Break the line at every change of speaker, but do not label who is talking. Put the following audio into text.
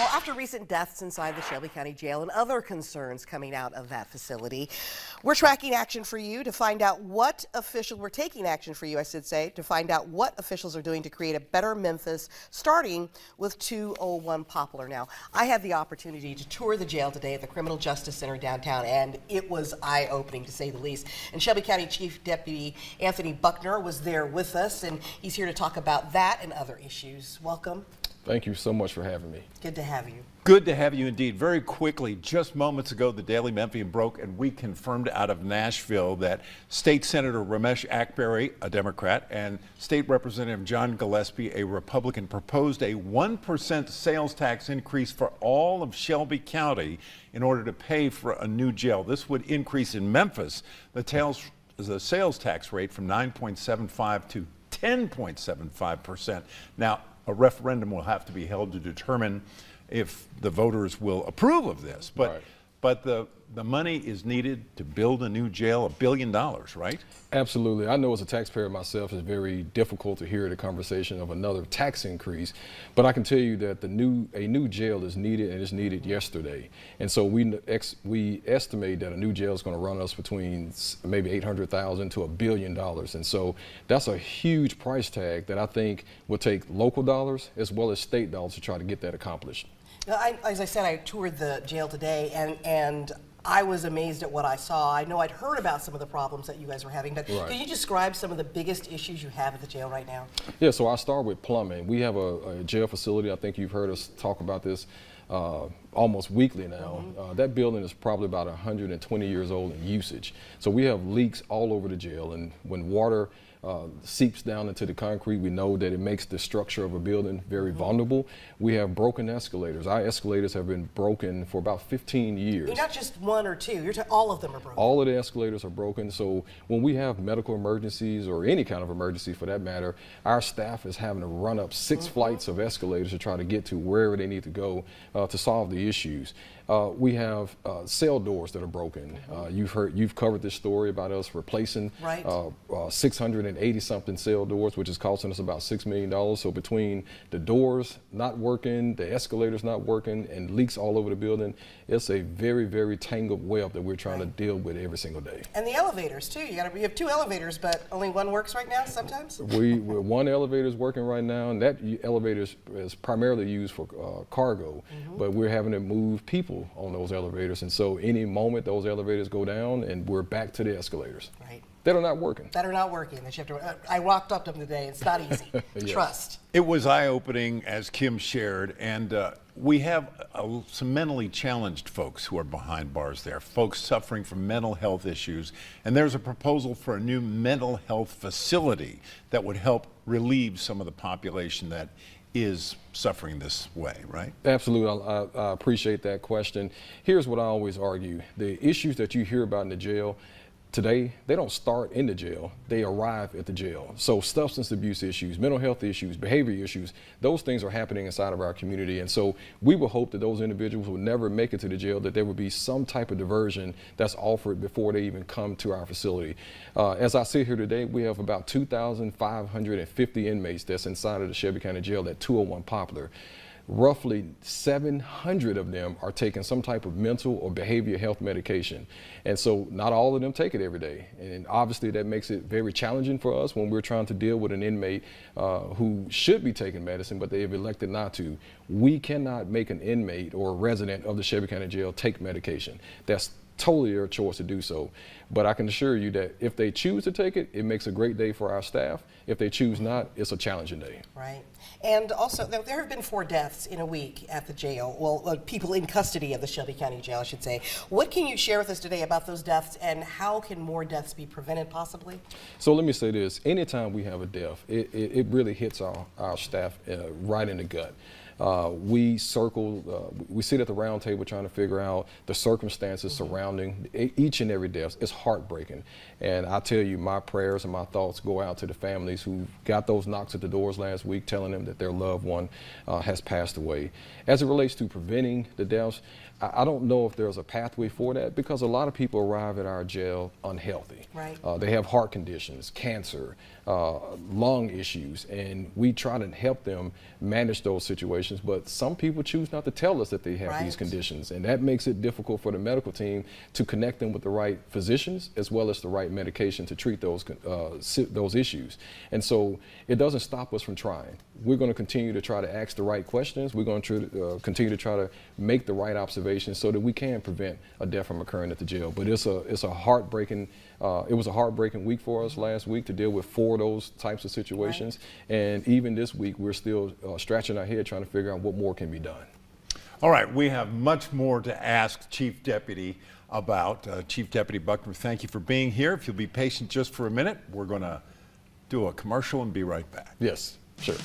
Well, after recent deaths inside the Shelby County Jail and other concerns coming out of that facility, we're tracking action for you to find out what officials, we're taking action for you, I should say, to find out what officials are doing to create a better Memphis, starting with 201 Poplar. Now, I had the opportunity to tour the jail today at the Criminal Justice Center downtown, and it was eye-opening to say the least. And Shelby County Chief Deputy Anthony Buckner was there with us, and he's here to talk about that and other issues. Welcome.
Thank you so much for having me.
Good to have you.
Good to have you indeed. Very quickly, just moments ago, the Daily Memphian broke, and we confirmed out of Nashville that State Senator Ramesh Akbari, a Democrat, and State Representative John Gillespie, a Republican, proposed a 1% sales tax increase for all of Shelby County in order to pay for a new jail. This would increase in Memphis the sales tax rate from 9.75 to 10.75%. Now, a referendum will have to be held to determine if the voters will approve of this. But the money is needed to build a new jail, $1 billion, right?
Absolutely. I know as a taxpayer myself, it's very difficult to hear the conversation of another tax increase, but I can tell you that a new jail is needed, and it's needed yesterday. And so we estimate that a new jail is going to run us between maybe $800,000 to $1 billion. And so that's a huge price tag that I think will take local dollars as well as state dollars to try to get that accomplished.
As I said, I toured the jail today, and I was amazed at what I saw. I know I'd heard about some of the problems that you guys were having, but Can you describe some of the biggest issues you have at the jail right now? Yeah,
so I'll start with plumbing. We have a jail facility. I think you've heard us talk about this almost weekly now. That building is probably about 120 years old in usage. So we have leaks all over the jail, and when water seeps down into the concrete, we know that it makes the structure of a building very vulnerable. We have broken escalators. Our escalators have been broken for about 15 years.
You're not just one or two, all of them are broken.
All of the escalators are broken. So when we have medical emergencies or any kind of emergency for that matter, our staff is having to run up 6 flights of escalators to try to get to wherever they need to go to solve the issues. We have cell doors that are broken. You've covered this story about us replacing 680-something cell doors, which is costing us about $6 million. So between the doors not working, the escalators not working, and leaks all over the building, it's a very, very tangled web that we're trying to deal with every single day.
And the elevators too. You have 2 elevators, but only one works right now sometimes?
One elevator is working right now, and that elevator is primarily used for cargo, but we're having to move people on those elevators, and so any moment those elevators go down and we're back to the escalators.
Right.
That are not working.
That are not working. I walked up to them today. It's not easy.
Yes.
Trust.
It was eye-opening, as Kim shared, and we have some mentally challenged folks who are behind bars there, folks suffering from mental health issues, and there's a proposal for a new mental health facility that would help relieve some of the population that is suffering this way, right?
Absolutely. I appreciate that question. Here's what I always argue. The issues that you hear about in the jail today, they don't start in the jail, they arrive at the jail. So substance abuse issues, mental health issues, behavior issues, those things are happening inside of our community. And so we will hope that those individuals will never make it to the jail, that there will be some type of diversion that's offered before they even come to our facility. As I sit here today, we have about 2,550 inmates that's inside of the Shelby County Jail at 201 Poplar. Roughly 700 of them are taking some type of mental or behavioral health medication. And so not all of them take it every day. And obviously that makes it very challenging for us when we're trying to deal with an inmate who should be taking medicine, but they have elected not to. We cannot make an inmate or a resident of the Shelby County Jail take medication. That's totally their choice to do so. But I can assure you that if they choose to take it, it makes a great day for our staff. If they choose not, it's a challenging day.
Right. And also, there have been 4 deaths in a week at the jail. Well, people in custody of the Shelby County Jail, I should say. What can you share with us today about those deaths, and how can more deaths be prevented possibly?
So let me say this. Anytime we have a death, it really hits our staff right in the gut. We sit at the round table trying to figure out the circumstances surrounding each and every death. It's heartbreaking. And I tell you, my prayers and my thoughts go out to the families who got those knocks at the doors last week telling them that their loved one has passed away. As it relates to preventing the deaths, I don't know if there's a pathway for that, because a lot of people arrive at our jail unhealthy.
Right.
They have heart conditions, cancer, lung issues, and we try to help them manage those situations conditions, but some people choose not to tell us that they have these
Right.
conditions, and that makes it difficult for the medical team to connect them with the right physicians as well as the right medication to treat those issues. And so it doesn't stop us from trying. We're going to continue to try to ask the right questions. We're going to continue to try to make the right observations so that we can prevent a death from occurring at the jail. But it's a heartbreaking. It was a heartbreaking week for us last week to deal with 4 of those types of situations, and even this week we're still scratching our head trying to figure out what more can be done.
All right, we have much more to ask Chief Deputy about. Chief Deputy Buckner, thank you for being here. If you'll be patient just for a minute, we're going to do a commercial and be right back.
Yes, sure.